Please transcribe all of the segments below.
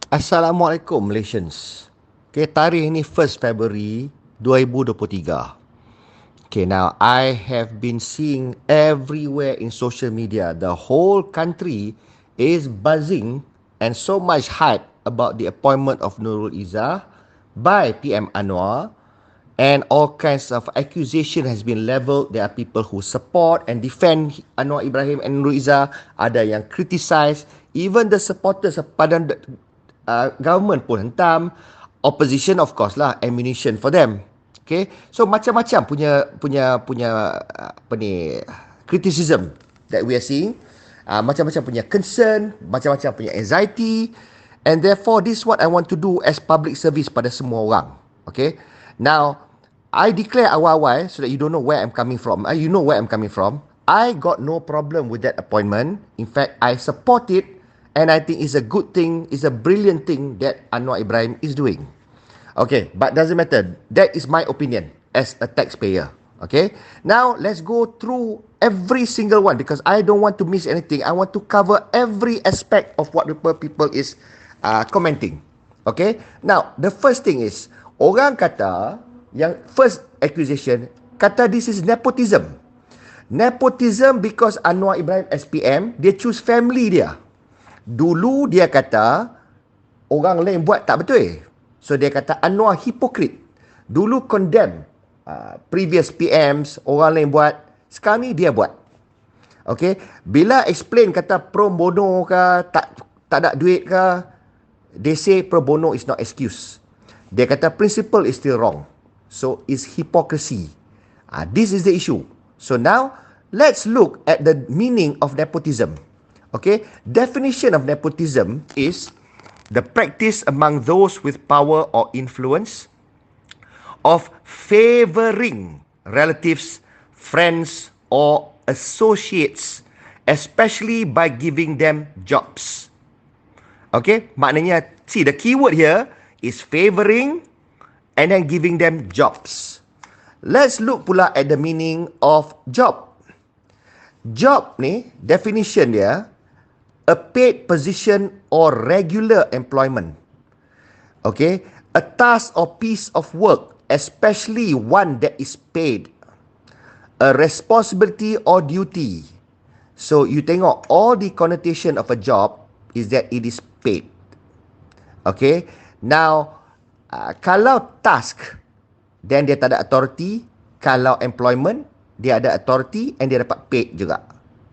Assalamualaikum Malaysians. Okay, tarikh ni 1 February 2023. Okay, now I have been seeing everywhere in social media, the whole country is buzzing and so much hype about the appointment of Nurul Izzah by PM Anwar, and all kinds of accusation has been levelled. There are people who support and defend Anwar Ibrahim and Nurul Izzah, ada yang criticize, even the supporters of padan government pun hentam, opposition of course lah, ammunition for them. Okay, so macam-macam punya apa ni, criticism that we are seeing, macam-macam punya concern, macam-macam punya anxiety, and therefore this is what I want to do as public service pada semua orang. Okay, now I declare awal-awal so that you don't know where I'm coming from. You know where I'm coming from. I got no problem with that appointment. In fact, I support it, and I think it's a good thing, it's a brilliant thing that Anwar Ibrahim is doing. Okay, but doesn't matter. That is my opinion as a taxpayer. Okay, now let's go through every single one because I don't want to miss anything. I want to cover every aspect of what people is commenting. Okay, now the first thing is, orang kata, yang first accusation, kata this is nepotism. Nepotism because Anwar Ibrahim SPM, dia choose family dia. Dulu dia kata orang lain buat tak betul. So dia kata Anwar hypocrite. Dulu condemn previous PMs, orang lain buat, sekarang ni dia buat. Okay, bila explain kata pro bono ke, tak ada duit ke, they say pro bono is not excuse. Dia kata principle is still wrong. So it's hypocrisy. This is the issue. So now let's look at the meaning of nepotism. Okay, definition of nepotism is the practice among those with power or influence of favouring relatives, friends or associates, especially by giving them jobs. Okay, maknanya, see the keyword here is favouring and then giving them jobs. Let's look pula at the meaning of job. Job ni, definition dia, a paid position or regular employment. Okay, a task or piece of work, especially one that is paid. A responsibility or duty. So you tengok, all the connotation of a job is that it is paid. Okay, now kalau task, then dia tak ada authority. Kalau employment, dia ada authority and dia dapat paid juga.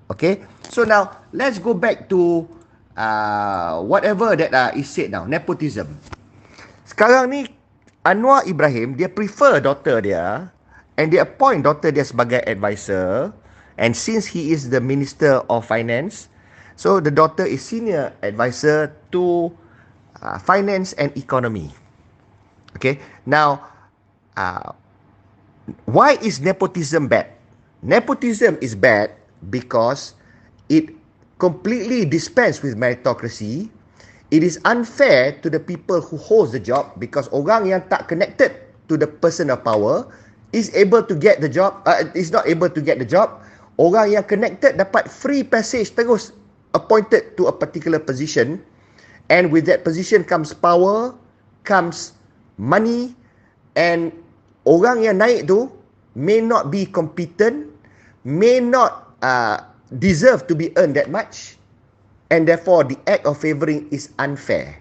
Okay, so now let's go back to whatever that is said now, nepotism. Sekarang ni Anwar Ibrahim, dia prefer daughter dia and dia appoint daughter dia sebagai advisor, and since he is the Minister of Finance, so the daughter is senior advisor to finance and economy. Okay, now why is nepotism bad? Nepotism is bad because it completely dispense with meritocracy. It is unfair to the people who hold the job because orang yang tak connected to the person of power is able to get the job, is not able to get the job. Orang yang connected dapat free passage terus appointed to a particular position, and with that position comes power, comes money, and orang yang naik tu may not be competent, may not deserve to be earned that much, and therefore the act of favouring is unfair.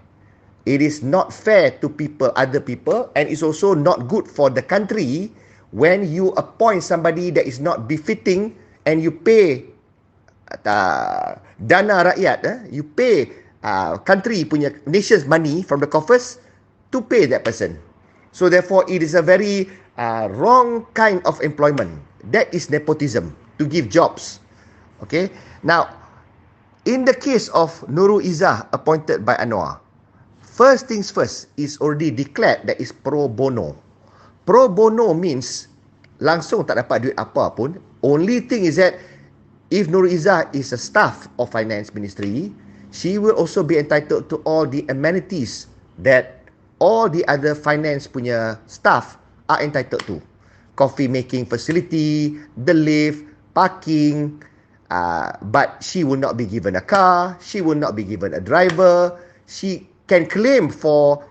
It is not fair to people, other people, and it's also not good for the country when you appoint somebody that is not befitting and you pay dana rakyat, you pay country punya, nation's money from the coffers to pay that person. So therefore it is a very wrong kind of employment. That is nepotism, to give jobs. Okay, now in the case of Nurul Izzah appointed by Anwar, first things first, is already declared that is pro bono. Pro bono means langsung tak dapat duit apa pun. Only thing is that if Nurul Izzah is a staff of Finance Ministry, she will also be entitled to all the amenities that all the other finance punya staff are entitled to. Coffee making facility, the lift, parking, but she will not be given a car, she will not be given a driver, she can claim for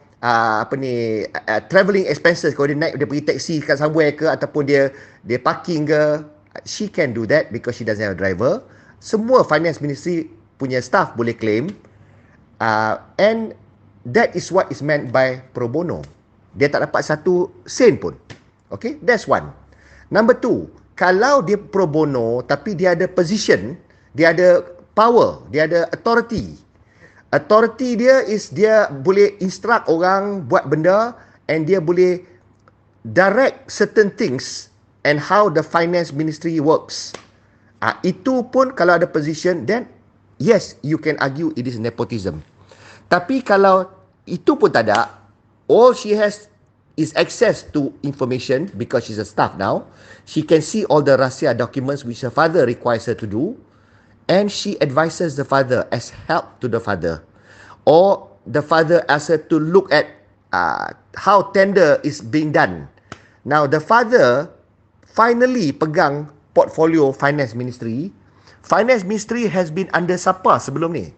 travelling expenses. Kalau dia naik, dia pergi taxi kat somewhere ke, ataupun dia parking ke, she can do that because she doesn't have a driver. Semua finance ministry punya staff boleh claim, and that is what is meant by pro bono. Dia tak dapat satu sen pun. Okay, that's one. Number two, kalau dia pro bono tapi dia ada position, dia ada power, dia ada authority. Authority dia is dia boleh instruct orang buat benda, and dia boleh direct certain things and how the finance ministry works. Itu pun kalau ada position, then yes, you can argue it is nepotism. Tapi kalau itu pun tak ada, all she has is access to information because she's a staff now. She can see all the rahsia documents which her father requires her to do, and she advises the father as help to the father. Or the father asks her to look at how tender is being done. Now, the father finally pegang portfolio finance ministry. Finance ministry has been under siapa sebelum ni?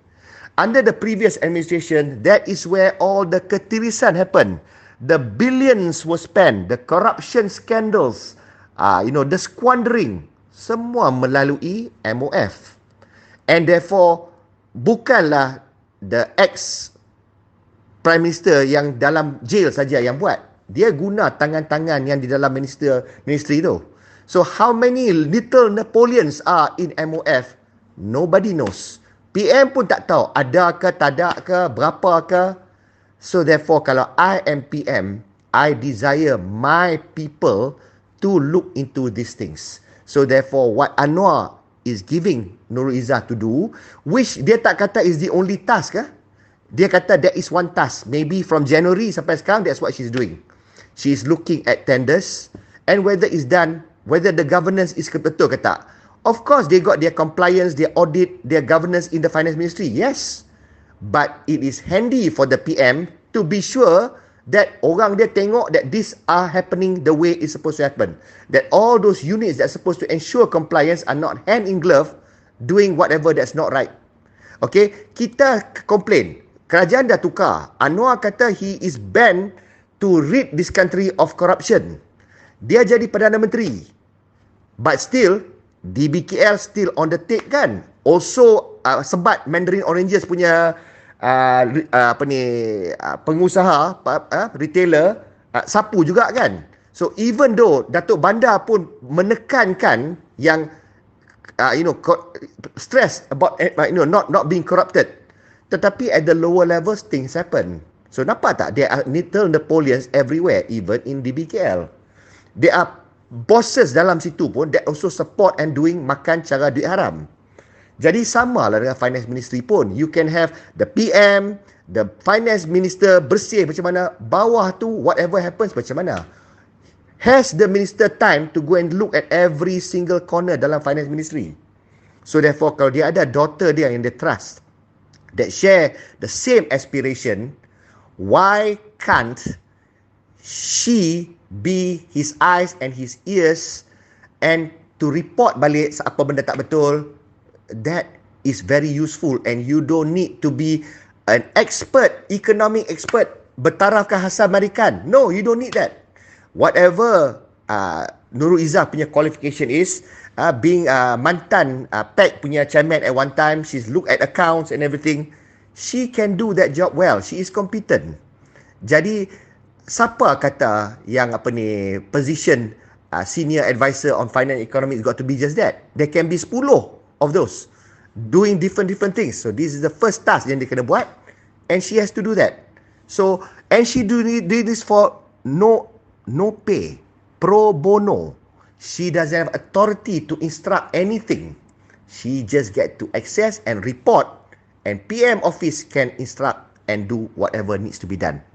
Under the previous administration, that is where all the ketirisan happened. The billions were spent, the corruption scandals, the squandering, semua melalui MOF. And therefore, bukanlah the ex-Prime Minister yang dalam jail saja yang buat. Dia guna tangan-tangan yang di dalam ministry tu. So, how many little Napoleons are in MOF? Nobody knows. PM pun tak tahu ada ke, tak ada ke, berapa ke. So therefore, kalau I am PM, I desire my people to look into these things. So therefore, what Anwar is giving Nurul Izzah to do, which dia tak kata is the only task. Dia kata there is one task. Maybe from January sampai sekarang, that's what she's doing. She is looking at tenders and whether it's done, whether the governance is betul ke tak. Of course, they got their compliance, their audit, their governance in the finance ministry. Yes. But it is handy for the PM to be sure that orang dia tengok that these are happening the way it's supposed to happen. That all those units that are supposed to ensure compliance are not hand in glove doing whatever that's not right. Okay, kita complain. Kerajaan dah tukar. Anwar kata he is banned to rid this country of corruption. Dia jadi Perdana Menteri. But still, DBKL still on the take kan. Also, sebat Mandarin Oranges punya pengusaha, retailer, sapu juga kan. So even though Datuk Bandar pun menekankan yang stress about not being corrupted, tetapi at the lower levels things happen. So nampak tak, there are little Napoleons everywhere, even in DBKL. There are bosses dalam situ pun that also support and doing makan cara duit haram. Jadi sama lah dengan finance ministry pun. You can have the PM, the finance minister bersih macam mana, bawah tu whatever happens macam mana. Has the minister time to go and look at every single corner dalam finance ministry? So therefore, kalau dia ada daughter dia yang dia trust, that share the same aspiration, why can't she be his eyes and his ears and to report balik apa benda tak betul? That is very useful, and you don't need to be an expert, economic expert, bertarafkan Hasan Marikan. No, you don't need that. Whatever Nurul Izzah punya qualification is, being mantan PAC punya chairman at one time, she's looked at accounts and everything, she can do that job well. She is competent. Jadi, siapa kata yang position senior advisor on finance economics got to be just that? There can be 10 of those doing different things. So this is the first task yang dia kena buat, and she has to do that. So, and she do this for no pay, pro bono. She doesn't have authority to instruct anything. She just get to access and report, and PM office can instruct and do whatever needs to be done.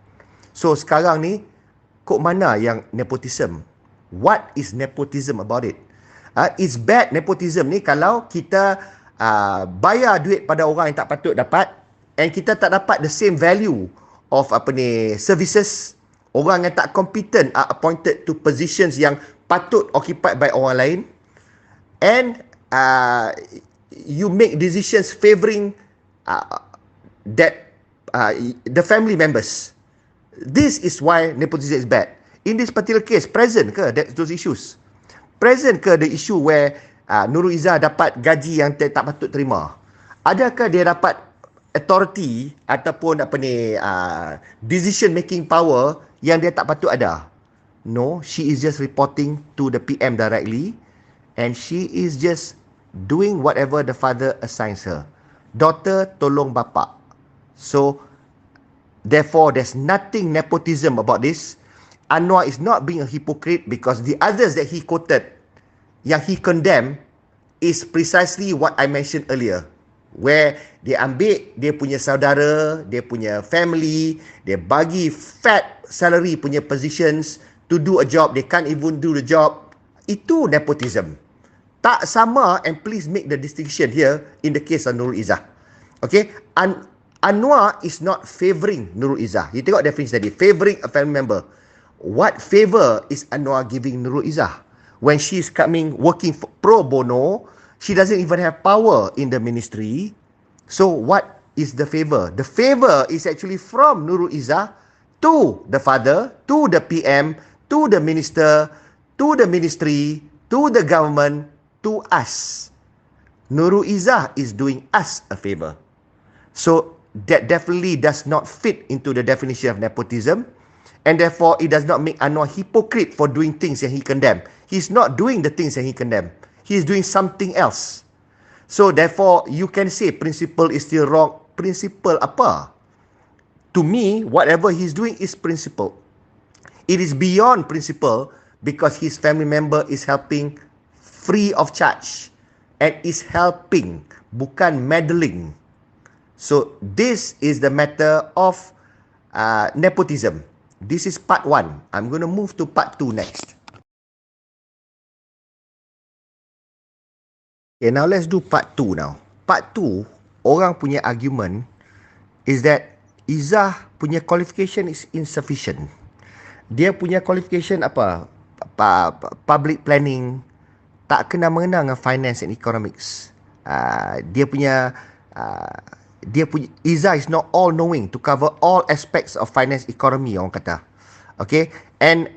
So sekarang ni, kok mana yang nepotism? What is nepotism about it? It's bad nepotism ni kalau kita bayar duit pada orang yang tak patut dapat, and kita tak dapat the same value of services. Orang yang tak competent are appointed to positions yang patut occupied by orang lain, and you make decisions favouring that the family members. This is why nepotism is bad. In this particular case, present ke those issues? Present ke the issue where Nurul Izzah dapat gaji yang tak patut terima? Adakah dia dapat authority ataupun decision making power yang dia tak patut ada? No, she is just reporting to the PM directly, and she is just doing whatever the father assigns her. Daughter tolong bapa. So therefore there's nothing nepotism about this. Anwar is not being a hypocrite because the others that he quoted, yang he condemned, is precisely what I mentioned earlier. Where dia ambil dia punya saudara, dia punya family, dia bagi fat salary punya positions to do a job, they can't even do the job. Itu nepotism. Tak sama, and please make the distinction here in the case of Nurul Izzah. Okay? Anwar is not favouring Nurul Izzah. You tengok definition tadi, favouring a family member. What favour is Anwar giving Nurul Izzah? When she's coming working for pro bono, she doesn't even have power in the ministry. So what is the favour? The favour is actually from Nurul Izzah to the father, to the PM, to the minister, to the ministry, to the government, to us. Nurul Izzah is doing us a favour. So that definitely does not fit into the definition of nepotism, and therefore it does not make Anwar hypocrite for doing things yang he condemned. He's not doing the things that he condemned. He's doing something else. So therefore you can say principle is still wrong. Principle apa? To me, whatever he's doing is principle. It is beyond principle because his family member is helping free of charge and is helping, bukan meddling. So this is the matter of nepotism. This is part 1. I'm going to move to part 2 next. Okay, now let's do part 2 now. Part 2, orang punya argument is that Izzah punya qualification is insufficient. Dia punya qualification apa? Public planning, tak kena mengena dengan finance and economics. Dia punya Izzah is not all knowing to cover all aspects of finance economy, orang kata. Okay, and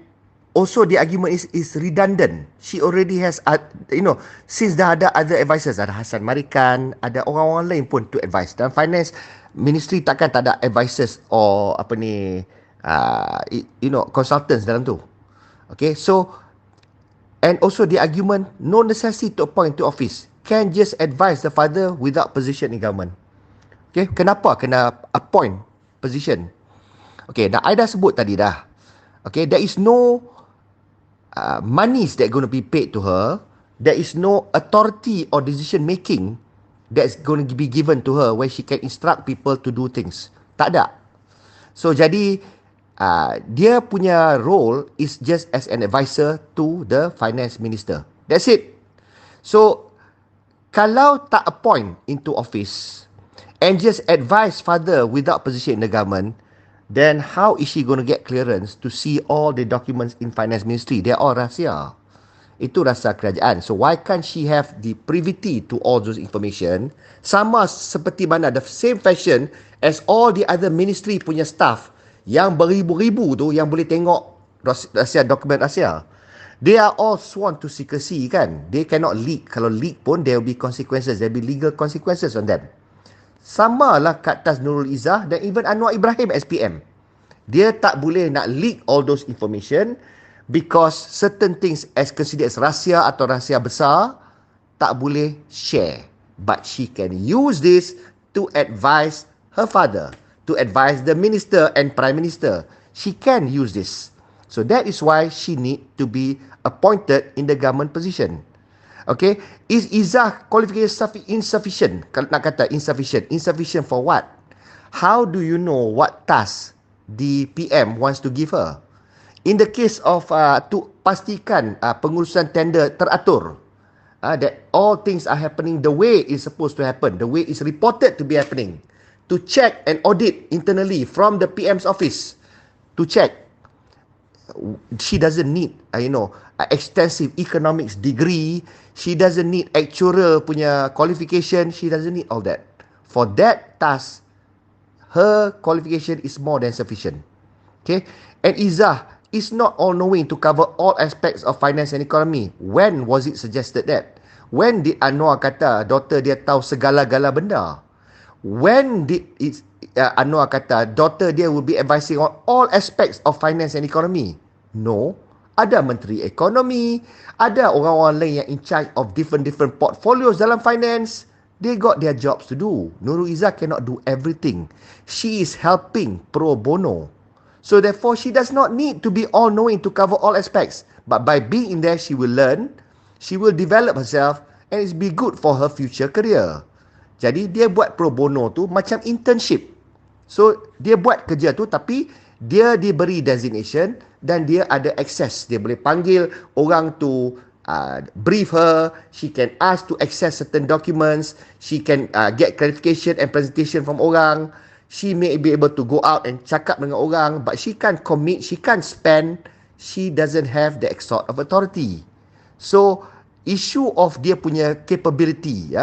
also the argument is redundant. She already has since dah ada other advisors, ada Hassan Marikan, ada orang-orang lain pun to advise. Dan finance ministry takkan tak ada advisors or consultants dalam tu. Okay, so and also the argument, no necessity to appoint to office, can just advise the father without position in government. Okay, kenapa kena appoint position? Okay, dah I dah sebut tadi dah. Okay, there is no monies that going to be paid to her. There is no authority or decision making that's going to be given to her where she can instruct people to do things. Tak ada. So jadi dia punya role is just as an advisor to the finance minister. That's it. So kalau tak appoint into office and just advise father without position in the government, then how is she going to get clearance to see all the documents in finance ministry? They are all rahsia. Itu rahsia kerajaan. So why can't she have the privity to all those information? Sama seperti mana, the same fashion as all the other ministry punya staff yang beribu-ribu tu yang boleh tengok rahsia, dokumen rahsia. They are all sworn to secrecy kan. They cannot leak. Kalau leak pun there will be consequences. There will be legal consequences on them. Sama lah kat atas Nurul Izzah dan even Anwar Ibrahim SPM. Dia tak boleh nak leak all those information because certain things as considered as rahsia atau rahsia besar tak boleh share. But she can use this to advise her father, to advise the minister and prime minister. She can use this. So that is why she need to be appointed in the government position. Okay, is Izzah qualification insufficient? Kalau nak kata insufficient, insufficient for what? How do you know what task the PM wants to give her? In the case of to pastikan pengurusan tender teratur, that all things are happening the way it's supposed to happen, the way it's reported to be happening, to check and audit internally from the PM's office, to check. She doesn't need extensive economics degree. She doesn't need actuarial punya qualification. She doesn't need all that. For that task, her qualification is more than sufficient. Okay, and Izzah is not all-knowing to cover all aspects of finance and economy. When was it suggested that? When did Anwar kata daughter dia tahu segala-gala benda? When did Anwar kata daughter dia will be advising on all aspects of finance and economy? No. Ada menteri ekonomi, ada orang-orang lain yang in charge of different portfolios dalam finance. They got their jobs to do. Nurul Izzah cannot do everything. She is helping pro bono. So therefore, she does not need to be all-knowing to cover all aspects. But by being in there, she will learn, she will develop herself, and it's be good for her future career. Jadi, dia buat pro bono tu macam internship. So, dia buat kerja tu tapi dia diberi designation dan dia ada access. Dia boleh panggil orang tu, brief her, she can ask to access certain documents, she can get clarification and presentation from orang, she may be able to go out and cakap dengan orang, but she can't commit, she can't spend, she doesn't have the sort of authority. So, issue of dia punya capability,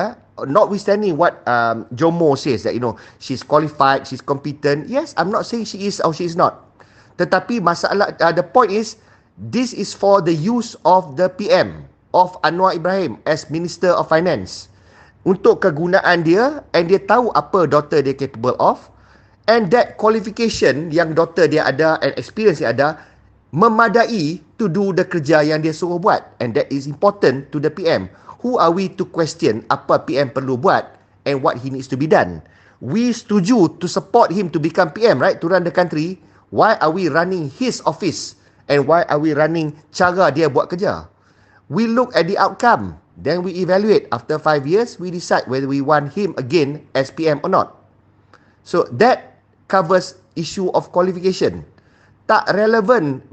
notwithstanding what Jomo says that, she's qualified, she's competent. Yes, I'm not saying she is or she is not. Tetapi masalah, the point is, this is for the use of the PM, of Anwar Ibrahim as Minister of Finance. Untuk kegunaan dia, and dia tahu apa daughter dia capable of, and that qualification yang daughter dia ada and experience dia ada, memadai to do the kerja yang dia suruh buat. And that is important to the PM. Who are we to question apa PM perlu buat and what he needs to be done? We setuju to support him to become PM, right? To run the country. Why are we running his office? And why are we running cara dia buat kerja? We look at the outcome. Then we evaluate. After 5 years, we decide whether we want him again as PM or not. So that covers issue of qualification. Tak relevan.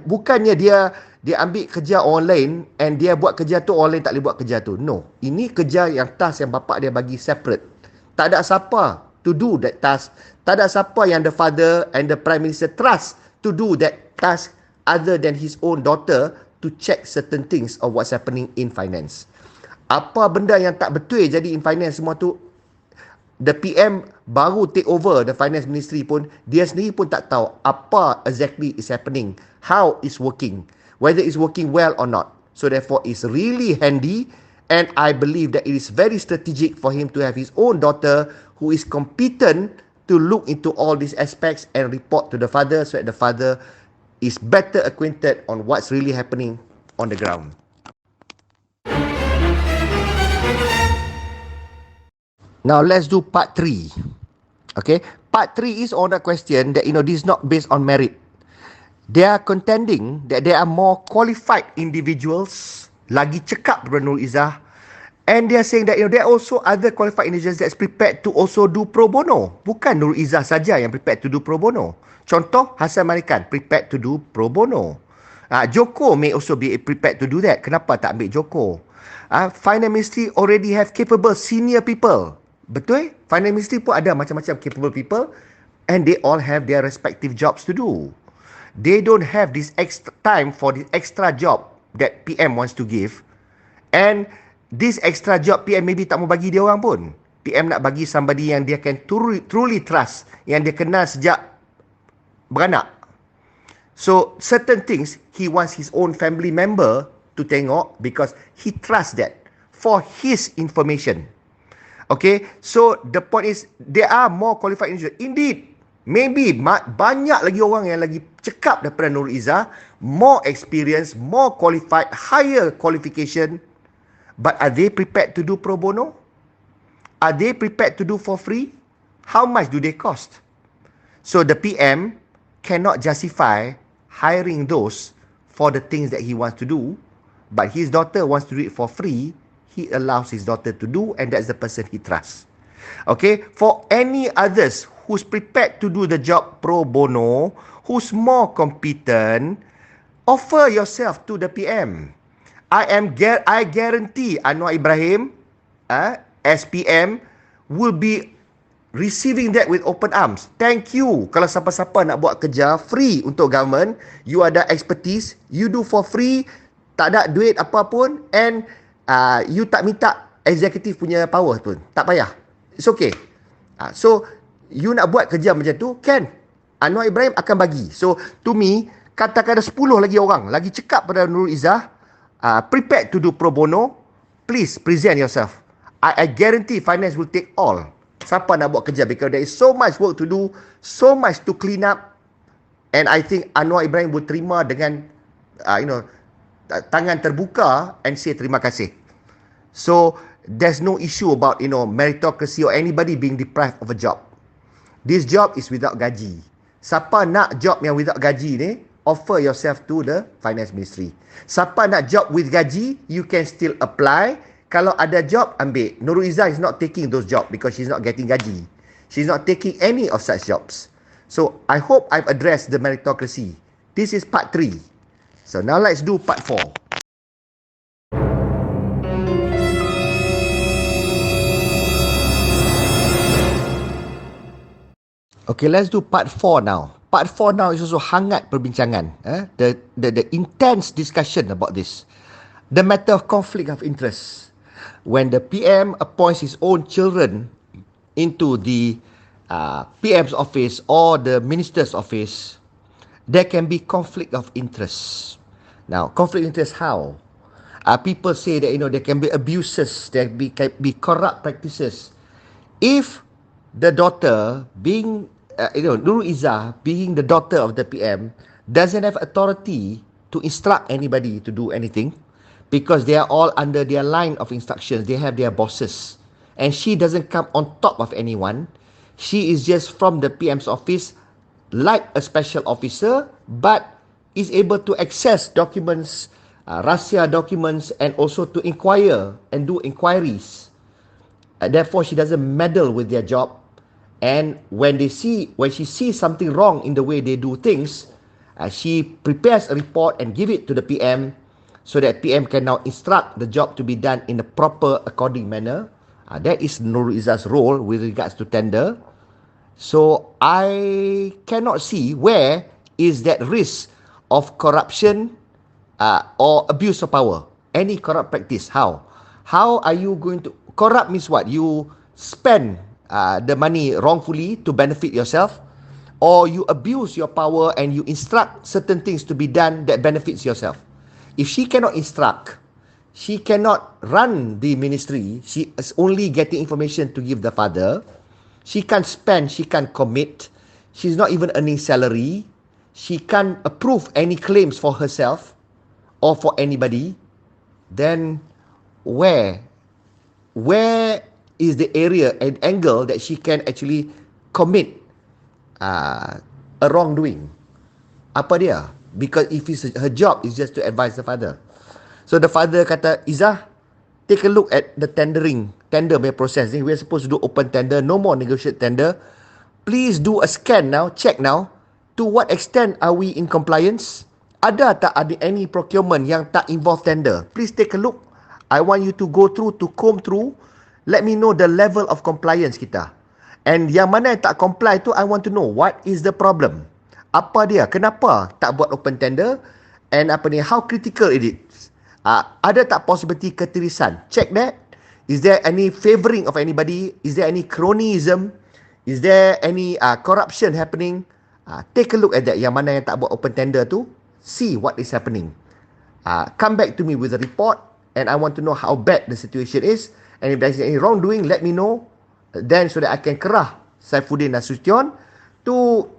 Bukannya dia ambil kerja orang lain and dia buat kerja tu, orang lain tak boleh buat kerja tu. No. Ini kerja yang task yang bapak dia bagi separate. Tak ada siapa to do that task. Tak ada siapa yang the father and the prime minister trust to do that task other than his own daughter to check certain things of what's happening in finance. Apa benda yang tak betul jadi in finance semua tu, the PM baru take over the finance ministry pun, dia sendiri pun tak tahu apa exactly is happening, how is working, whether it's working well or not. So therefore, it's really handy, and I believe that it is very strategic for him to have his own daughter who is competent to look into all these aspects and report to the father, so that the father is better acquainted on what's really happening on the ground. Now let's do part 3. Okay, part 3 is on a question that this is not based on merit. They are contending that there are more qualified individuals lagi cekap daripada Nurul Izzah, and they are saying that there are also other qualified individuals that's prepared to also do pro bono. Bukan Nurul Izzah saja yang prepared to do pro bono. Contoh, Hassan Marikan prepared to do pro bono. Joko may also be prepared to do that. Kenapa tak ambil Joko? Finance Ministry already have capable senior people. Betul? Finance Ministry pun ada macam-macam capable people, and they all have their respective jobs to do. They don't have this extra time for the extra job that PM wants to give. And this extra job PM maybe tak mau bagi dia orang pun. PM nak bagi somebody yang dia can truly trust, yang dia kenal sejak beranak. So certain things he wants his own family member to tengok because he trusts that for his information. Okay, so the point is there are more qualified individuals. Indeed, maybe banyak lagi orang yang lagi cekap daripada Nurul Izzah, more experience, more qualified, higher qualification, but are they prepared to do pro bono? Are they prepared to do for free? How much do they cost? So the PM cannot justify hiring those for the things that he wants to do, but his daughter wants to do it for free. He allows his daughter to do, and that's the person he trusts. Okay, for any others who's prepared to do the job pro bono, who's more competent, offer yourself to the PM. I guarantee Anwar Ibrahim, as PM, will be receiving that with open arms. Thank you. Kalau siapa-siapa nak buat kerja free untuk government, you ada expertise, you do for free, tak ada duit apa pun, and you tak minta executive punya power pun. Tak payah. It's okay. So, you nak buat kerja macam tu, can. Anwar Ibrahim akan bagi. So, to me, katakan ada 10 lagi orang, lagi cakap pada Nurul Izzah, prepared to do pro bono, please present yourself. I guarantee finance will take all. Siapa nak buat kerja? Because there is so much work to do, so much to clean up. And I think Anwar Ibrahim will terima dengan, tangan terbuka and say terima kasih. So, there's no issue about, meritocracy or anybody being deprived of a job. This job is without gaji. Siapa nak job yang without gaji ni, offer yourself to the finance ministry. Siapa nak job with gaji, you can still apply. Kalau ada job, ambil. Nurul Izzah is not taking those jobs because she's not getting gaji. She's not taking any of such jobs. So, I hope I've addressed the meritocracy. This is part 3. So, now let's do part 4. Okay, let's do part 4 now. Part 4 now is also hangat perbincangan. The intense discussion about this. The matter of conflict of interest. When the PM appoints his own children into the PM's office or the minister's office, there can be conflict of interest. Now, conflict of interest how? People say that, there can be abuses, there can be corrupt practices. If the daughter being, Nurul Izzah being the daughter of the PM, doesn't have authority to instruct anybody to do anything, because they are all under their line of instructions. They have their bosses. And she doesn't come on top of anyone. She is just from the PM's office, like a special officer, but is able to access documents, rahsia documents, and also to inquire and do inquiries. Therefore, she doesn't meddle with their job. And when she sees something wrong in the way they do things, she prepares a report and give it to the PM, so that PM can now instruct the job to be done in a proper, according manner. That is Nurul Izzah's role with regards to tender. So, I cannot see where is that risk of corruption or abuse of power. Any corrupt practice. How? How are you going to... Corrupt means what? You spend the money wrongfully to benefit yourself, or you abuse your power and you instruct certain things to be done that benefits yourself. If she cannot instruct, she cannot run the ministry, she is only getting information to give the father, she can't spend, she can't commit, she's not even earning salary, she can't approve any claims for herself or for anybody, then where is the area and angle that she can actually commit a wrongdoing? Apa dia? Because if her job is just to advise the father. So the father kata, Izzah, take a look at the tender process. We're supposed to do open tender, no more negotiate tender. Please do a scan now, check now, to what extent are we in compliance? Ada tak ada any procurement yang tak involve tender? Please take a look. I want you to go through, to comb through. Let me know the level of compliance kita. And yang mana yang tak comply tu, I want to know what is the problem. Apa dia? Kenapa tak buat open tender? And how critical it is? Ada tak possibility ketirisan? Check that. Is there any favouring of anybody? Is there any cronyism? Is there any corruption happening? Take a look at that. Yang mana yang tak buat open tender tu, see what is happening. Come back to me with a report, and I want to know how bad the situation is. And if there is any wrongdoing, let me know. Then so that I can kerah Saifuddin Nasution to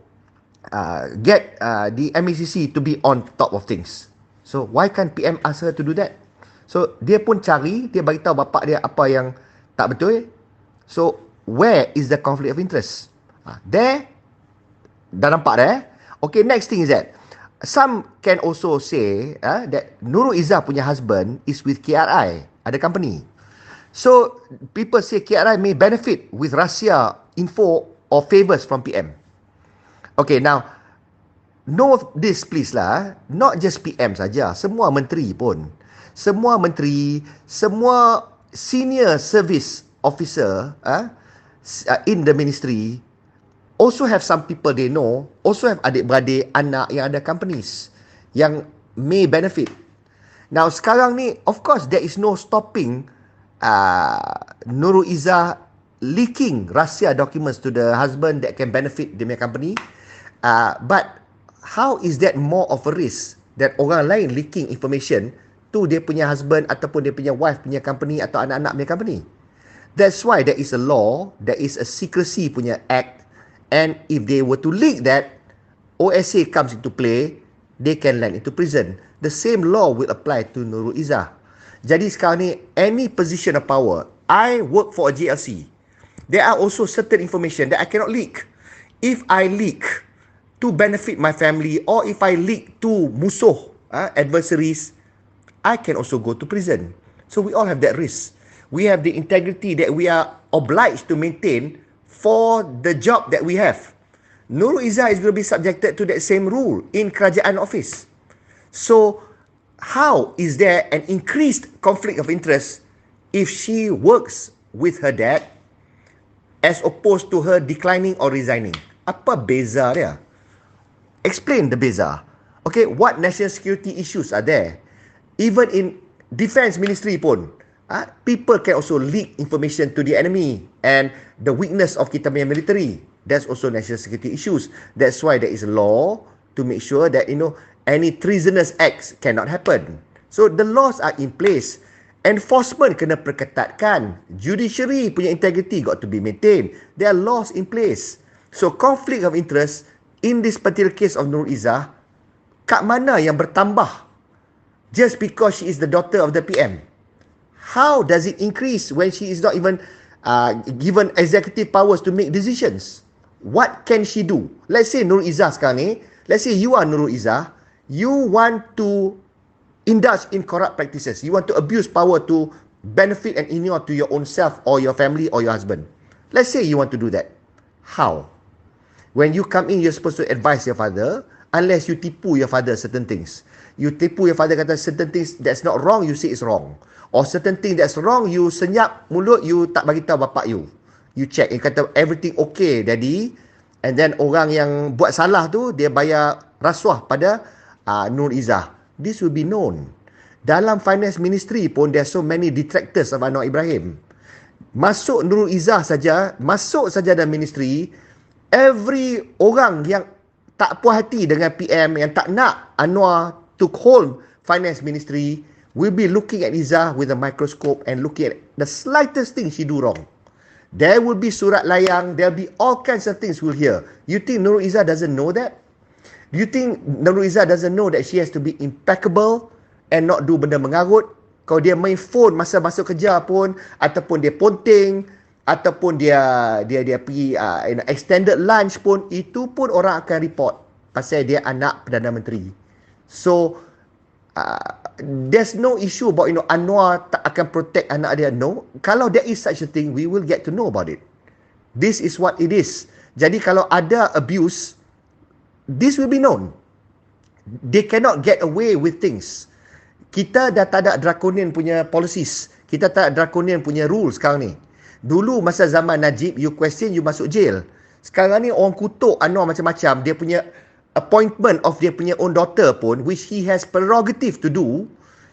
get the MECC to be on top of things. So, why can't PM ask her to do that? So, dia pun cari, dia beritahu bapak dia apa yang tak betul. So, where is the conflict of interest? There, dah nampak dah. Okay, next thing is that, some can also say that Nurul Izzah punya husband is with KRI, ada company. So, people say KRI may benefit with rahsia, info or favours from PM. Okay, now, know this please lah. Not just PM saja, semua menteri pun. Semua menteri, semua senior service officer in the ministry also have some people they know, also have adik-beradik, anak yang ada companies yang may benefit. Now, sekarang ni, of course, there is no stopping Nurul Izzah leaking rahsia documents to the husband that can benefit the company. But how is that more of a risk that orang lain leaking information to dia punya husband ataupun dia punya wife punya company atau anak-anak punya company? That's why there is a law, there is a secrecy punya act, and if they were to leak that, OSA comes into play, they can land into prison. The same law will apply to Nurul Izzah. Jadi sekarang ni, any position of power, I work for a GLC. There are also certain information that I cannot leak. If I leak to benefit my family, or if I leak to musuh, adversaries, I can also go to prison. So we all have that risk. We have the integrity that we are obliged to maintain for the job that we have. Nurul Izzah is going to be subjected to that same rule in kerajaan office. So, how is there an increased conflict of interest if she works with her dad as opposed to her declining or resigning? Apa beza dia? Explain the beza. Okay, what national security issues are there? Even in defense ministry pun, people can also leak information to the enemy and the weakness of kita punya military. That's also national security issues. That's why there is a law to make sure that, any treasonous acts cannot happen. So the laws are in place. Enforcement kena perketatkan. Judiciary punya integrity got to be maintained. There are laws in place. So conflict of interest in this particular case of Nurul Izzah, kat mana yang bertambah just because she is the daughter of the PM? How does it increase when she is not even given executive powers to make decisions? What can she do? Let's say Nurul Izzah sekarang ni, let's say you are Nurul Izzah, you want to indulge in corrupt practices. You want to abuse power to benefit and inure to your own self or your family or your husband. Let's say you want to do that. How? When you come in, you're supposed to advise your father, unless you tipu your father certain things. You tipu your father, kata certain things that's not wrong, you say it's wrong. Or certain thing that's wrong, you senyap mulut, you tak bagi tahu bapak you. You check, you kata everything okay daddy. And then orang yang buat salah tu, dia bayar rasuah pada Nurul Izzah. This will be known. Dalam finance ministry pun, there are so many detractors of Anwar Ibrahim. Masuk Nurul Izzah saja, masuk saja dalam ministry, every orang yang tak puas hati dengan PM, yang tak nak Anwar to hold finance ministry, will be looking at Izzah with a microscope and looking at the slightest thing she do wrong. There will be surat layang, there will be all kinds of things we'll hear. You think Nurul Izzah doesn't know that? Do you think Nurul Izzah doesn't know that she has to be impeccable and not do benda mengarut? Kalau dia main phone masa masuk kerja pun, ataupun dia ponting, ataupun dia pergi extended lunch pun, itu pun orang akan report pasal dia anak Perdana Menteri. So there's no issue about Anwar tak akan protect anak dia. No, kalau there is such a thing, we will get to know about it. This is what it is. Jadi kalau ada abuse, this will be known. They cannot get away with things. Kita dah tak ada draconian punya policies. Kita tak ada draconian punya rules sekarang ni. Dulu masa zaman Najib, you question, you masuk jail. Sekarang ni orang kutuk Anwar macam-macam. Dia punya appointment of dia punya own daughter pun, which he has prerogative to do.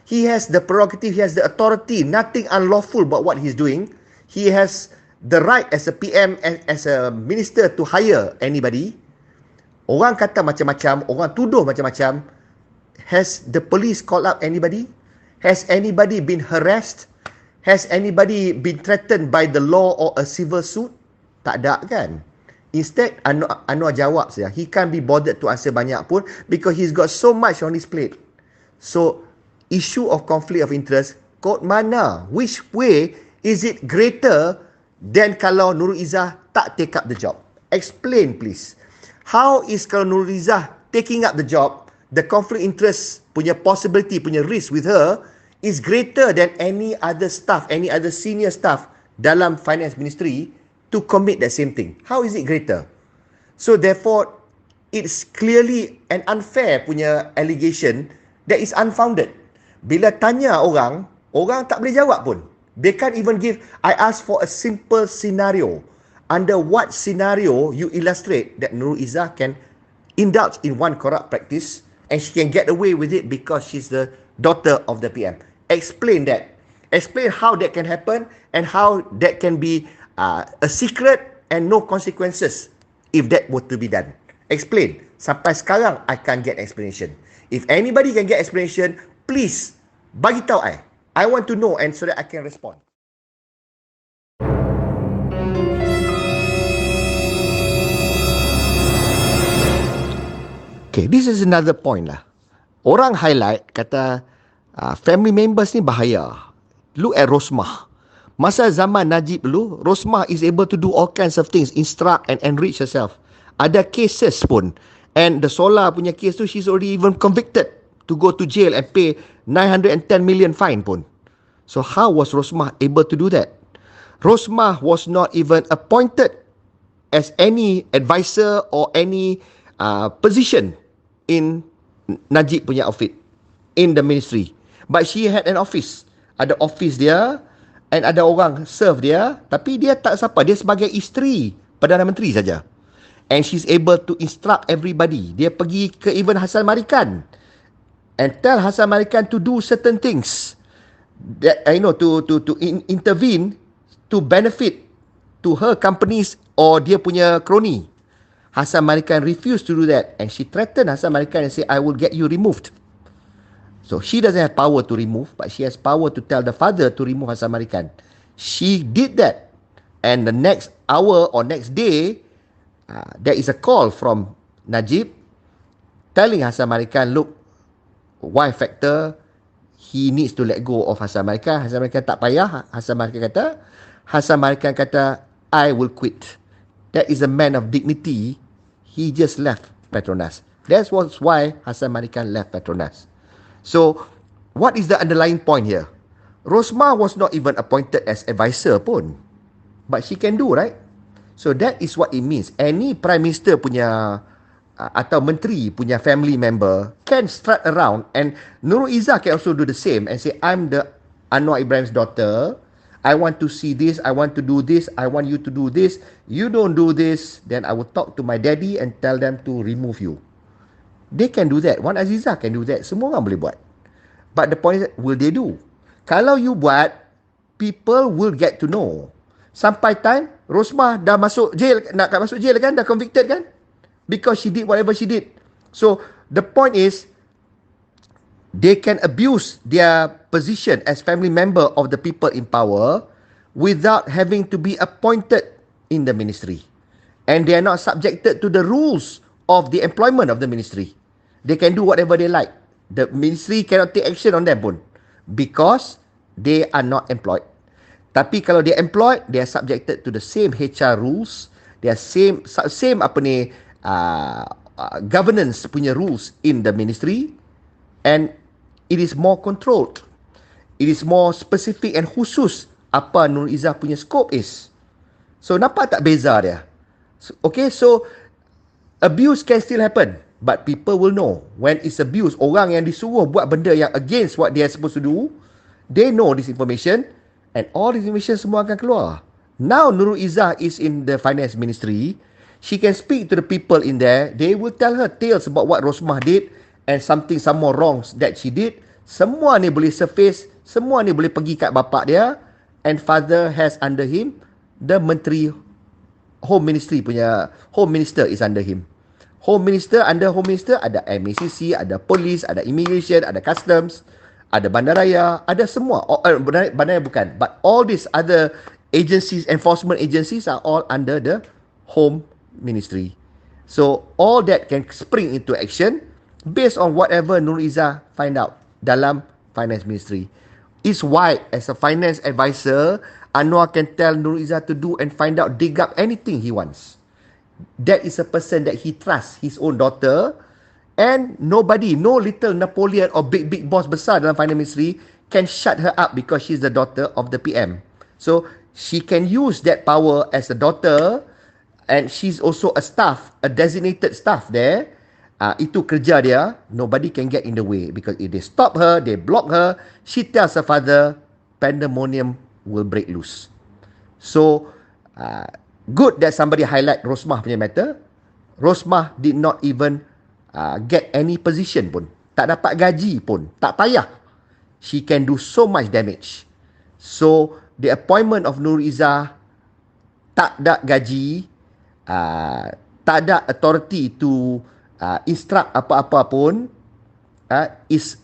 He has the prerogative, he has the authority. Nothing unlawful about what he's doing. He has the right as a PM, as a minister to hire anybody. Orang kata macam-macam, orang tuduh macam-macam. Has the police called up anybody? Has anybody been harassed? Has anybody been threatened by the law or a civil suit? Tak ada kan? Instead, Anwar jawab saja. He can't be bothered to answer banyak pun because he's got so much on his plate. So, issue of conflict of interest, kod mana? Which way is it greater than kalau Nurul Izzah tak take up the job? Explain please. How is kalau Nurul Izzah taking up the job, the conflict interest punya possibility, punya risk with her is greater than any other staff, any other senior staff dalam finance ministry to commit that same thing? How is it greater? So therefore, it's clearly an unfair punya allegation that is unfounded. Bila tanya orang, orang tak boleh jawab pun. They can't even give. I ask for a simple scenario. Under what scenario you illustrate that Nurul Izzah can indulge in one corrupt practice and she can get away with it because she's the daughter of the PM? Explain that. Explain how that can happen and how that can be a secret and no consequences if that were to be done. Explain. Sampai sekarang, I can't get explanation. If anybody can get explanation, please, bagi tahu I. I want to know and so that I can respond. Okay, this is another point lah. Orang highlight, kata family members ni bahaya. Look at Rosmah. Masa zaman Najib dulu, Rosmah is able to do all kinds of things, instruct and enrich herself. Ada cases pun. And the Solar punya case tu, she's already even convicted to go to jail and pay 910 million fine pun. So how was Rosmah able to do that? Rosmah was not even appointed as any advisor or any position in Najib punya outfit, in the ministry. But she had an office. Ada office dia, and ada orang serve dia, tapi dia tak siapa. Dia sebagai isteri Perdana Menteri saja. And she's able to instruct everybody. Dia pergi ke even Hassan Marikan and tell Hassan Marikan to do certain things that to intervene to benefit to her companies or dia punya crony. Hassan Marikan refused to do that, and she threatened Hassan Marikan and say, I will get you removed. So she doesn't have power to remove, but she has power to tell the father to remove Hassan Marikan. She did that, and the next hour or next day, there is a call from Najib telling Hassan Marikan, look, Y factor, he needs to let go of Hassan Marikan. Hassan Marikan tak payah. Hassan Marikan kata, I will quit. That is a man of dignity. He just left Petronas. That was why Hassan Marikan left Petronas. So, what is the underlying point here? Rosmah was not even appointed as advisor pun. But she can do, right? So, that is what it means. Any Prime Minister punya atau Menteri punya family member can strut around, and Nurul Izzah can also do the same and say, I'm the Anwar Ibrahim's daughter. I want to see this, I want to do this, I want you to do this. You don't do this, then I will talk to my daddy and tell them to remove you. They can do that. Wan Azizah can do that. Semua orang boleh buat. But the point is, will they do? Kalau you buat, people will get to know. Sampai time, Rosmah dah masuk jail, nak masuk jail kan, dah convicted kan? Because she did whatever she did. So, the point is, they can abuse their position as family member of the people in power without having to be appointed in the ministry. And they are not subjected to the rules of the employment of the ministry. They can do whatever they like. The ministry cannot take action on them pun because they are not employed. Tapi kalau they are employed, they are subjected to the same HR rules, they are same governance punya rules in the ministry, and it is more controlled. It is more specific and khusus apa Nurul Izzah punya scope is. So, nampak tak beza dia? So abuse can still happen. But people will know when it's abuse. Orang yang disuruh buat benda yang against what they are supposed to do, they know this information, and all this information semua akan keluar. Now, Nurul Izzah is in the finance ministry. She can speak to the people in there. They will tell her tales about what Rosmah did and some more wrongs that she did. Semua ni boleh surface, semua ni boleh pergi kat bapak dia, and father has under him the menteri home ministry punya, home minister is under him. Home minister, under home minister ada MACC, ada polis, ada immigration, ada customs, ada bandaraya, ada semua. Bandaraya bukan, but all these other agencies, enforcement agencies are all under the home ministry. So all that can spring into action based on whatever Nurul Izzah find out dalam finance ministry. It's why as a finance advisor, Anwar can tell Nurul Izzah to do and find out, dig up anything he wants. That is a person that he trusts, his own daughter, and nobody, no little Napoleon or big boss besar dalam finance ministry can shut her up because she's the daughter of the PM. So she can use that power as a daughter, and she's also a staff, a designated staff there. Itu kerja dia. Nobody can get in the way because if they stop her, they block her, she tells her father, pandemonium will break loose. So good that somebody highlight Rosmah punya matter. Rosmah did not even get any position pun. Tak dapat gaji pun. Tak payah. She can do so much damage. So, the appointment of Nurul Izzah tak ada gaji, tak ada authority to instruct apa-apa pun, is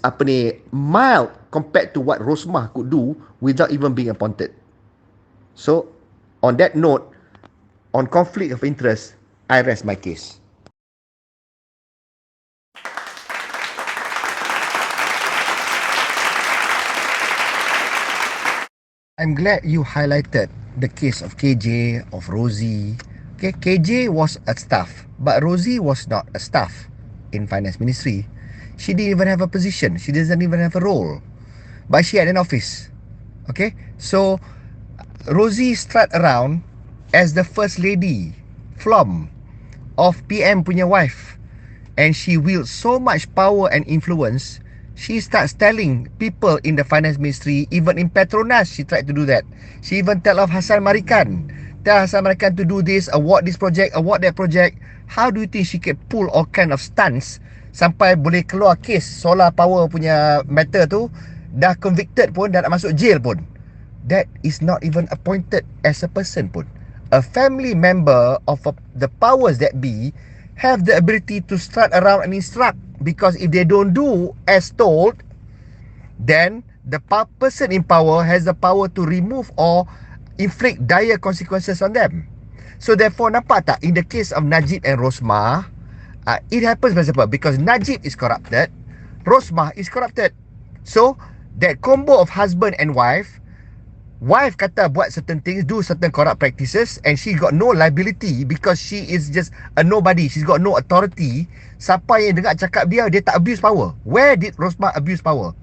apa ni, mild compared to what Rosmah could do without even being appointed. So on that note, on conflict of interest, I rest my case. I'm glad you highlighted the case of KJ, of Rosie. Okay, KJ was a staff, but Rosie was not a staff in Finance Ministry. She didn't even have a position. She doesn't even have a role. But she had an office. Okay, so Rosie strut around as the first lady, Flom, of PM punya wife. And she wields so much power and influence. She starts telling people in the finance ministry, even in Petronas, she tried to do that. She even tell of Hassan Marikan. Tell Hassan Marikan to do this, award this project, award that project. How do you think she can pull all kind of stunts sampai boleh keluar kes solar power punya matter tu, dah convicted pun, dah nak masuk jail pun. That is not even appointed as a person pun. A family member of the powers that be have the ability to strut around and instruct, because if they don't do as told, then the person in power has the power to remove or inflict dire consequences on them. So therefore, nampak tak, in the case of Najib and Rosmah, it happens because Najib is corrupted, Rosmah is corrupted. So that combo of husband and wife kata buat certain things, do certain corrupt practices, and she got no liability because she is just a nobody. She's got no authority. Siapa yang dengar cakap dia tak abuse power. Where did Rosmah abuse power?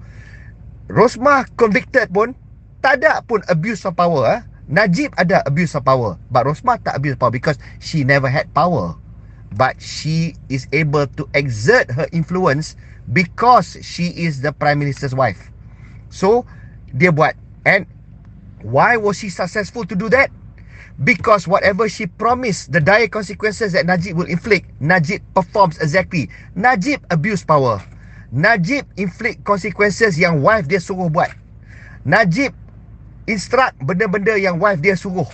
Rosmah convicted pun tak ada pun abuse of power. Najib ada abuse of power, but Rosmah tak abuse power because she never had power. But she is able to exert her influence because she is the Prime Minister's wife. So dia buat. And why was she successful to do that? Because whatever she promised, the dire consequences that Najib will inflict, Najib performs exactly. Najib abuse power. Najib inflict consequences yang wife dia suruh buat. Najib instruct benda-benda yang wife dia suruh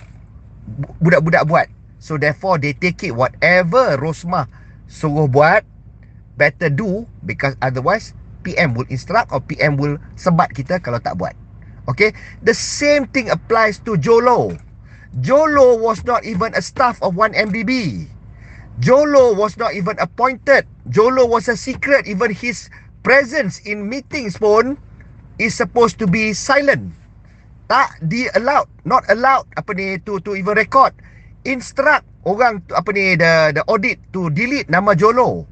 budak-budak buat. So therefore, they take it, whatever Rosmah suruh buat, better do, because otherwise PM will instruct or PM will sebat kita kalau tak buat. Okay, the same thing applies to Jolo. Jolo was not even a staff of 1MDB. Jolo was not even appointed. Jolo was a secret. Even his presence in meetings pun is supposed to be silent. Tak allowed, not allowed to even record. Instruct orang the audit to delete nama Jolo.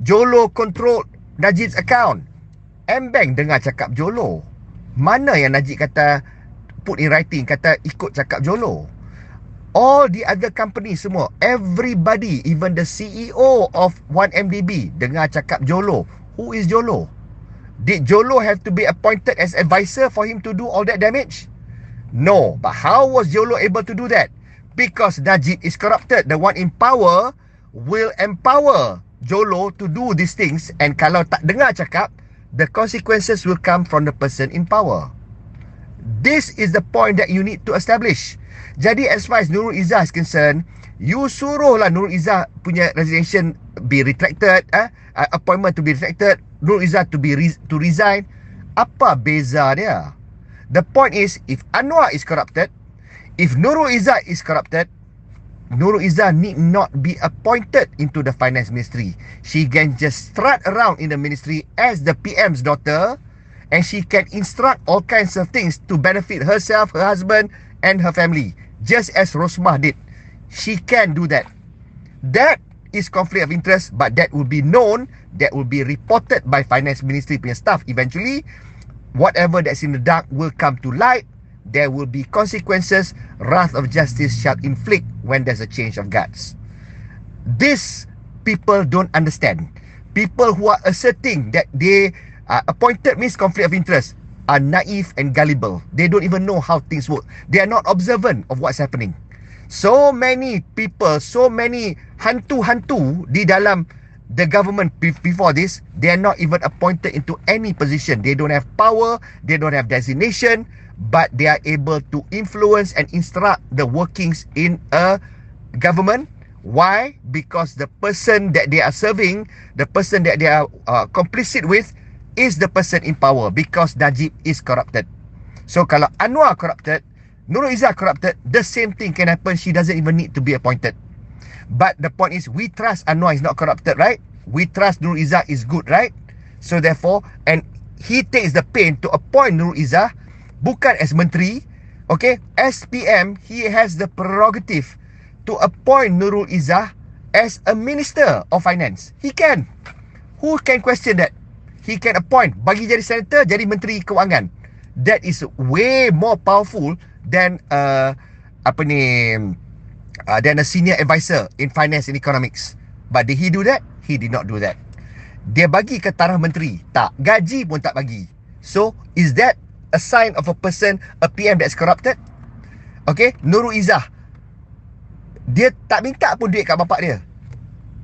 Jolo control Najib's account. Bank dengar cakap Jolo. Mana yang Najib kata put in writing, kata ikut cakap Jolo? All the other company semua, everybody, even the CEO of 1MDB dengar cakap Jolo. Who is Jolo? Did Jolo have to be appointed as advisor for him to do all that damage? No. But how was Jolo able to do that? Because Najib is corrupted. The one in power will empower Jolo to do these things. And kalau tak dengar cakap, the consequences will come from the person in power. This is the point that you need to establish. Jadi as far as Nurul Izzah is concerned, you suruhlah Nurul Izzah punya resignation be retracted, appointment to be retracted, Nurul Izzah to resign. Apa beza dia? The point is, if Anwar is corrupted, if Nurul Izzah is corrupted, Nurul Izzah need not be appointed into the finance ministry. She can just strut around in the ministry as the PM's daughter, and she can instruct all kinds of things to benefit herself, her husband, and her family, just as Rosmah did. She can do that. That is conflict of interest, but that will be known, that will be reported by finance ministry punya staff eventually. Whatever that's in the dark will come to light. There will be consequences. Wrath of justice shall inflict when there's a change of guards. This people don't understand. People who are asserting that they are appointed means conflict of interest are naive and gullible. They don't even know how things work. They are not observant of what's happening. So many people, so many hantu-hantu di dalam the government before this, they are not even appointed into any position. They don't have power, they don't have designation. but they are able to influence and instruct the workings in a government. Why? Because the person that they are serving, the person that they are complicit with, is the person in power, because Najib is corrupted. So kalau Anwar corrupted, Nurul Izzah corrupted, the same thing can happen. She doesn't even need to be appointed. But the point is, we trust Anwar is not corrupted, right? We trust Nurul Izzah is good, right? So therefore, and he takes the pain to appoint Nurul Izzah, bukan as menteri. Okay, as PM, he has the prerogative to appoint Nurul Izzah as a minister of finance. He can. Who can question that? He can appoint, bagi jadi senator, jadi menteri kewangan. That is way more powerful than than a senior advisor in finance and economics. But did he do that? He did not do that. Dia bagi ke taraf menteri, tak. Gaji pun tak bagi. So, is that a sign of a person, a PM that's corrupted? Okay, Nurul Izzah, dia tak minta pun duit kat bapak dia.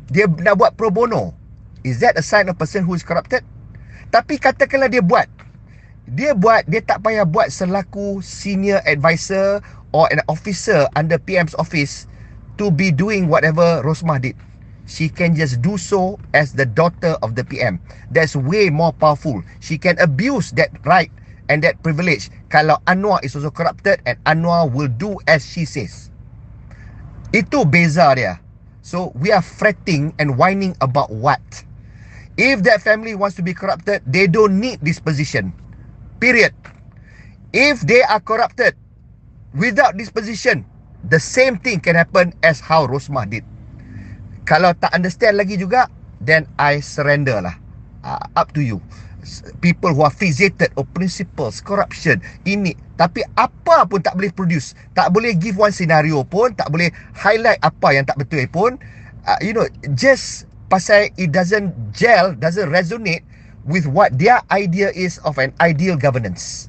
Dia nak buat pro bono. Is that a sign of a person who is corrupted? Tapi katakanlah dia buat. Dia tak payah buat selaku senior advisor or an officer under PM's office to be doing whatever Rosmah did. She can just do so as the daughter of the PM. That's way more powerful. She can abuse that right and that privilege kalau Anwar is also corrupted and Anwar will do as she says. Itu beza dia. So we are fretting and whining about what? If that family wants to be corrupted, they don't need this position. Period. If they are corrupted without this position, the same thing can happen as how Rosmah did. Kalau tak understand lagi juga, then I surrender lah. Up to you. People who are fixated or principles, corruption, ini. Tapi apa pun tak boleh produce. Tak boleh give one scenario pun. Tak boleh highlight apa yang tak betul pun. Just pasal it doesn't gel, doesn't resonate with what their idea is of an ideal governance.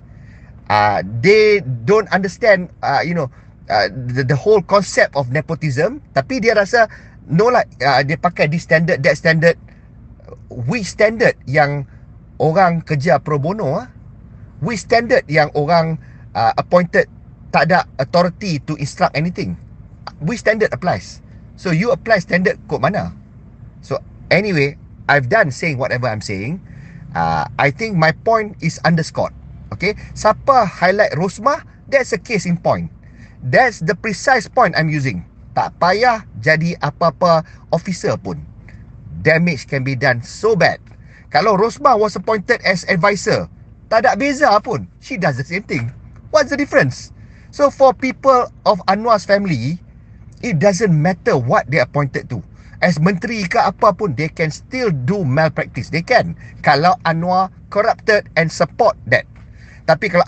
They don't understand, the whole concept of nepotism. Tapi dia rasa, no lah, dia pakai this standard, that standard. Which standard yang orang kerja pro bono? Which standard yang orang appointed tak ada authority to instruct anything? Which standard applies? So you apply standard kod mana? So anyway, I've done saying whatever I'm saying. I think my point is underscored. Okay, siapa highlight Rosmah, that's a case in point. That's the precise point I'm using. Tak payah jadi apa-apa officer pun. Damage can be done so bad. Kalau Rosmah was appointed as advisor, tak ada beza pun. She does the same thing. What's the difference? So for people of Anwar's family, it doesn't matter what they're appointed to. As menteri ke apa pun, they can still do malpractice. They can. Kalau Anwar corrupted and support that. Tapi kalau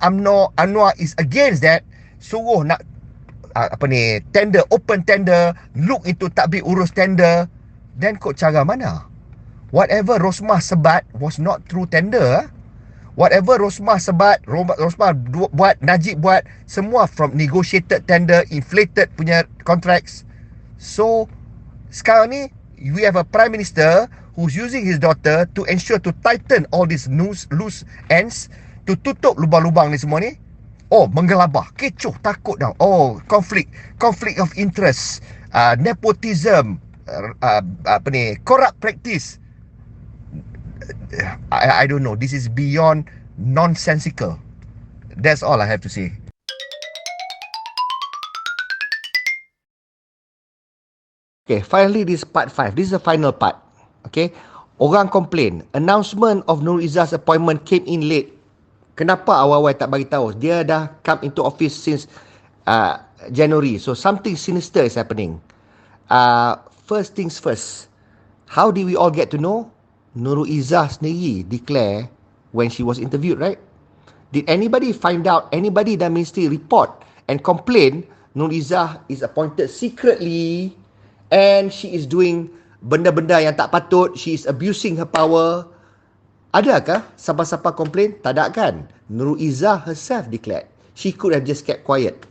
Anwar is against that, suruh nak tender, open tender, look into takbir urus tender, then kod cara mana? Whatever Rosmah sebat was not through tender. Whatever Rosmah sebat, Rosmah buat, Najib buat, semua from negotiated tender, inflated punya contracts. So sekarang ni, we have a prime minister who's using his daughter to ensure to tighten all these loose ends, to tutup lubang-lubang ni semua ni. Oh, menggelabah, kecoh, takut dah. Oh, conflict of interest, nepotism, corrupt practice. I don't know. This is beyond nonsensical. That's all I have to say. Okay, finally this part 5. This is the final part. Okay, orang complain announcement of Nurul Izzah's appointment came in late. Kenapa awal-awal tak bagi tahu? Dia dah come into office since January. So something sinister is happening. First things first. How did we all get to know? Nurul Izzah sendiri declare when she was interviewed, right? Did anybody find out, anybody in the ministry report and complain Nurul Izzah is appointed secretly and she is doing benda-benda yang tak patut, she is abusing her power? Adakah siapa-siapa komplain? Tak ada kan? Nurul Izzah herself declared. She could have just kept quiet.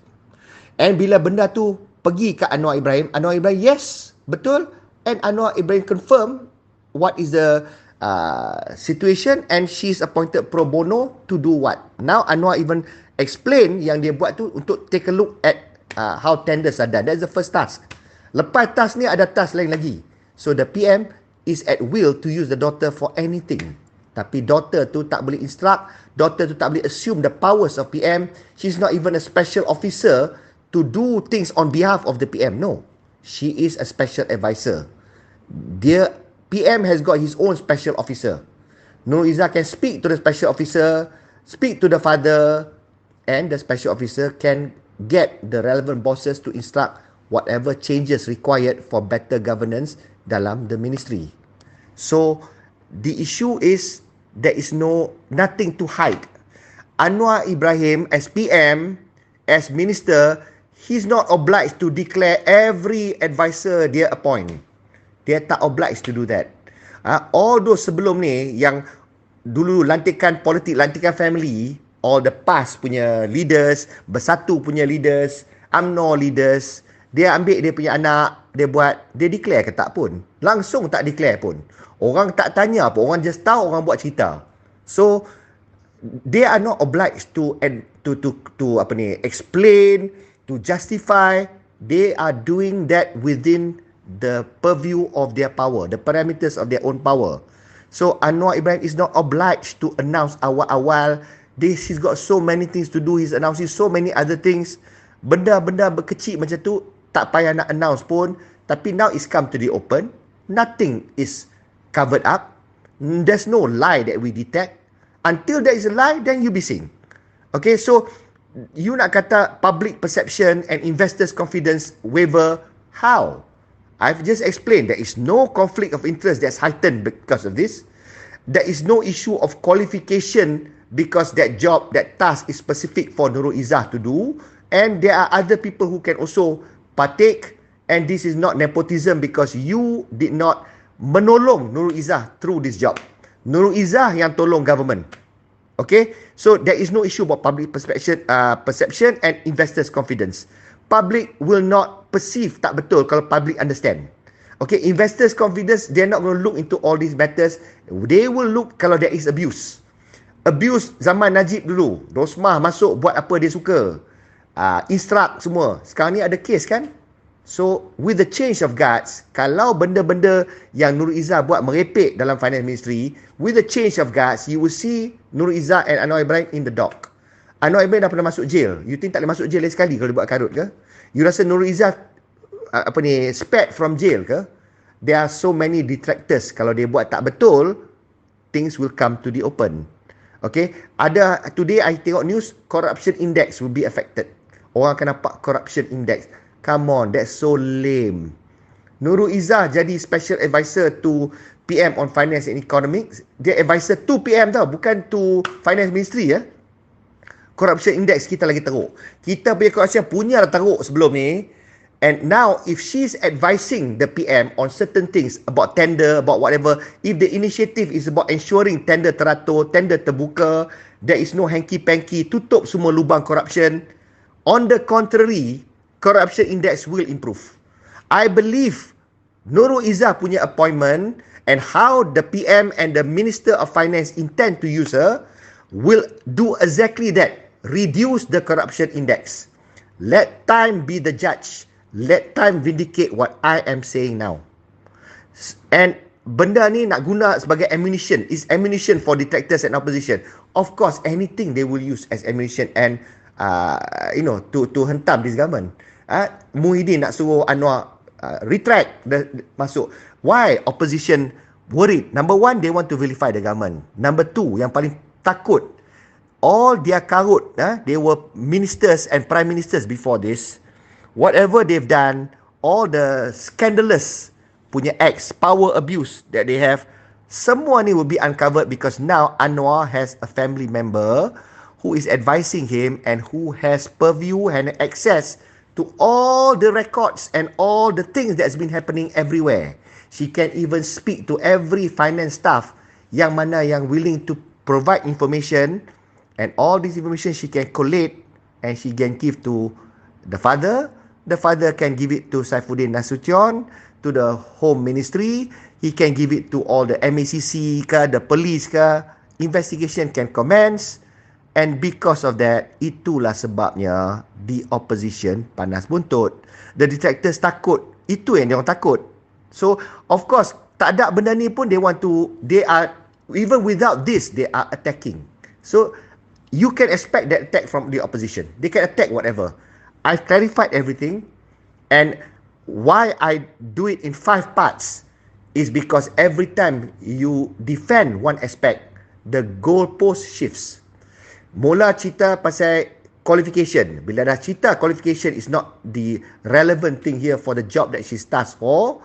And bila benda tu pergi ke Anwar Ibrahim, yes, betul. And Anwar Ibrahim confirm what is the situation, and she's appointed pro bono to do what? Now Anwar even explain yang dia buat tu untuk take a look at how tenders are done. That's the first task. Lepas task ni ada task lain lagi. So the PM is at will to use the daughter for anything. Tapi daughter tu tak boleh instruct, daughter tu tak boleh assume the powers of PM. She's not even a special officer to do things on behalf of the PM. No. She is a special advisor. Dia PM has got his own special officer. Nurul Izzah can speak to the special officer, speak to the father, and the special officer can get the relevant bosses to instruct whatever changes required for better governance dalam the ministry. So the issue is there is nothing to hide. Anwar Ibrahim as PM, as minister, he's not obliged to declare every advisor dia appoint. Dia tak obliged to do that. All those sebelum ni yang dulu lantikan politik, lantikan family, all the past punya leaders, Bersatu punya leaders, UMNO leaders, dia ambil dia punya anak, dia buat, dia declare ke tak pun. Langsung tak declare pun. Orang tak tanya apa, orang just tahu, orang buat cerita. So they are not obliged to explain, to justify. They are doing that within the purview of their power, the parameters of their own power. So Anwar Ibrahim is not obliged to announce awal-awal. He's got so many things to do. He's announcing so many other things. Benda-benda berkecil macam tu tak payah nak announce pun. Tapi now it's come to the open. Nothing is covered up. There's no lie that we detect. Until there is a lie, then you be seen. Okay, so you nak kata public perception and investors' confidence waver. How? I've just explained there is no conflict of interest that's heightened because of this. There is no issue of qualification because that job, that task is specific for Nurul Izzah to do. And there are other people who can also partake. And this is not nepotism because you did not menolong Nurul Izzah through this job. Nurul Izzah yang tolong government. Okay, so there is no issue about public perception and investors' confidence. Public will not perceive tak betul kalau public understand. Okay, investors' confidence, they're not going to look into all these matters. They will look kalau there is abuse. Abuse zaman Najib dulu. Rosmah masuk buat apa dia suka. Instruct semua. Sekarang ni ada kes kan? So, with the change of guards, kalau benda-benda yang Nurul Izzah buat merepek dalam Finance Ministry, with the change of guards, you will see Nurul Izzah and Anwar Ibrahim in the dock. Anwar Ibrahim dah pernah masuk jail. You think tak boleh masuk jail lagi sekali kalau dia buat karut ke? You rasa Nurul Izzah spared from jail ke? There are so many detractors. Kalau dia buat tak betul, things will come to the open. Okay? Today I tengok news, corruption index will be affected. Orang akan nampak corruption index. Come on, that's so lame. Nurul Izzah jadi special advisor to PM on Finance and Economics. Dia advisor to PM tau, bukan to Finance Ministry ya. Corruption index kita lagi teruk. Kita punya corruption punya dah teruk sebelum ni. And now if she's advising the PM on certain things about tender, about whatever, if the initiative is about ensuring tender teratur, tender terbuka, there is no hanky-panky, tutup semua lubang corruption. On the contrary, corruption index will improve. I believe Nurul Izzah punya appointment and how the PM and the Minister of Finance intend to use her will do exactly that. Reduce the corruption index. Let time be the judge. Let time vindicate what I am saying now. And benda ni nak guna sebagai ammunition. Is ammunition for detractors and opposition. Of course, anything they will use as ammunition and to hentam this government. Muhyiddin nak suruh Anwar retract masuk. Why opposition worried? Number one, they want to vilify the government. Number two, yang paling takut, all their karut, they were ministers and prime ministers before this. Whatever they've done, all the scandalous punya acts, power abuse that they have, semua ni will be uncovered because now Anwar has a family member who is advising him and who has purview and access to all the records and all the things that's been happening everywhere. She can even speak to every finance staff yang mana yang willing to provide information, and all this information she can collate and she can give to the father. The father can give it to Saifuddin Nasution, to the Home Ministry. He can give it to all the MACC ke, the police ke. Investigation can commence. And because of that, itulah sebabnya the opposition panas buntut. The detractors takut. Itu yang dia orang takut. So, of course, tak ada benda ni pun they are, even without this, they are attacking. So, you can expect that attack from the opposition. They can attack whatever. I've clarified everything. And why I do it in 5 parts is because every time you defend one aspect, the goalpost shifts. Mula cerita pasal qualification. Bila dah cerita qualification is not the relevant thing here for the job that she's tasked for,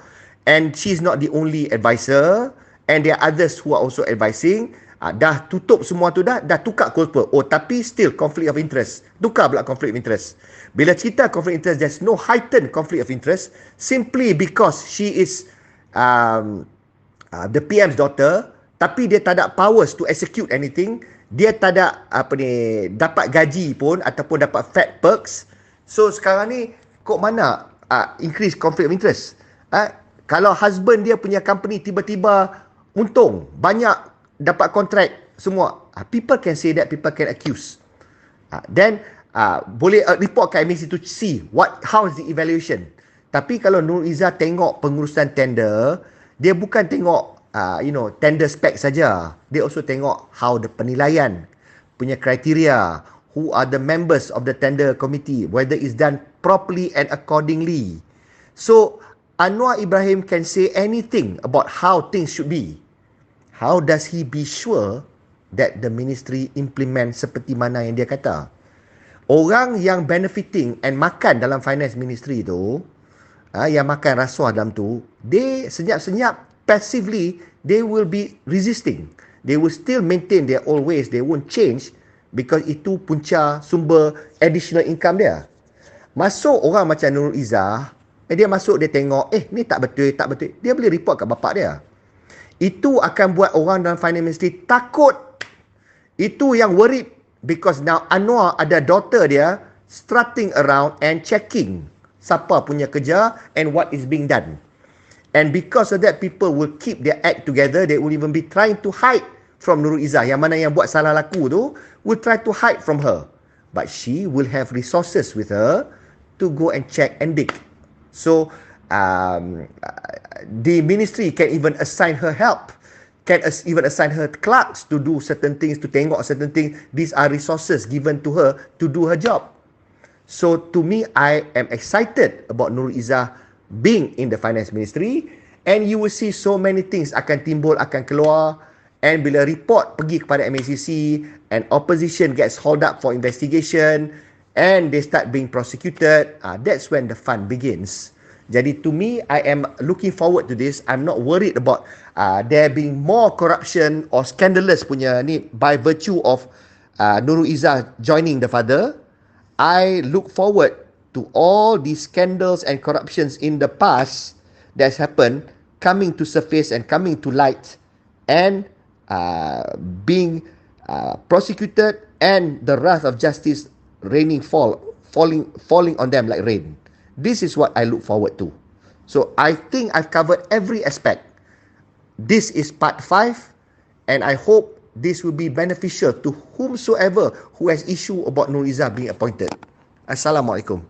and she's not the only advisor, and there are others who are also advising, dah tutup semua tu dah tukar goalpost. Oh, tapi still conflict of interest. Tukar pula conflict of interest. Bila cerita conflict of interest, there's no heightened conflict of interest simply because she is the PM's daughter, tapi dia tak ada powers to execute anything. Dia tak ada dapat gaji pun ataupun dapat fat perks. So sekarang ni kok mana increase conflict of interest? Kalau husband dia punya company tiba-tiba untung, banyak dapat kontrak semua, people can say that, people can accuse. Then boleh report ke MAC to see how is the evaluation. Tapi kalau Nurul Izzah tengok pengurusan tender, dia bukan tengok tender spec saja. Dia also tengok how the penilaian punya kriteria, who are the members of the tender committee, whether it's done properly and accordingly. So Anwar Ibrahim can say anything about how things should be. How does he be sure that the ministry implement seperti mana yang dia kata? Orang yang benefiting and makan dalam finance ministry tu, yang makan rasuah dalam tu, they senyap-senyap passively, they will be resisting. They will still maintain their old ways. They won't change because itu punca sumber additional income dia. Masuk orang macam Nurul Izzah, dia masuk, dia tengok, ni tak betul. Dia boleh report kat bapak dia. Itu akan buat orang dalam finance ministry takut. Itu yang worried because now Anwar ada daughter dia strutting around and checking siapa punya kerja and what is being done. And because of that, people will keep their act together. They will even be trying to hide from Nurul Izzah. Yang mana yang buat salah laku tu will try to hide from her. But she will have resources with her to go and check and dig. So, the ministry can even assign her help. Can even assign her clerks to do certain things, to tengok certain things. These are resources given to her to do her job. So, to me, I am excited about Nurul Izzah being in the finance ministry, and you will see so many things akan timbul, akan keluar, and bila report pergi kepada MACC and opposition gets hauled up for investigation and they start being prosecuted, that's when the fun begins. Jadi to me, I am looking forward to this. I'm not worried about there being more corruption or scandalous punya ni by virtue of Nurul Izzah joining the father. I look forward to all these scandals and corruptions in the past that's happened coming to surface and coming to light and being prosecuted, and the wrath of justice falling on them like rain. This is what I look forward to. So I think I've covered every aspect. This is part 5, and I hope this will be beneficial to whomsoever who has issue about Nurul Izzah being appointed. Assalamualaikum.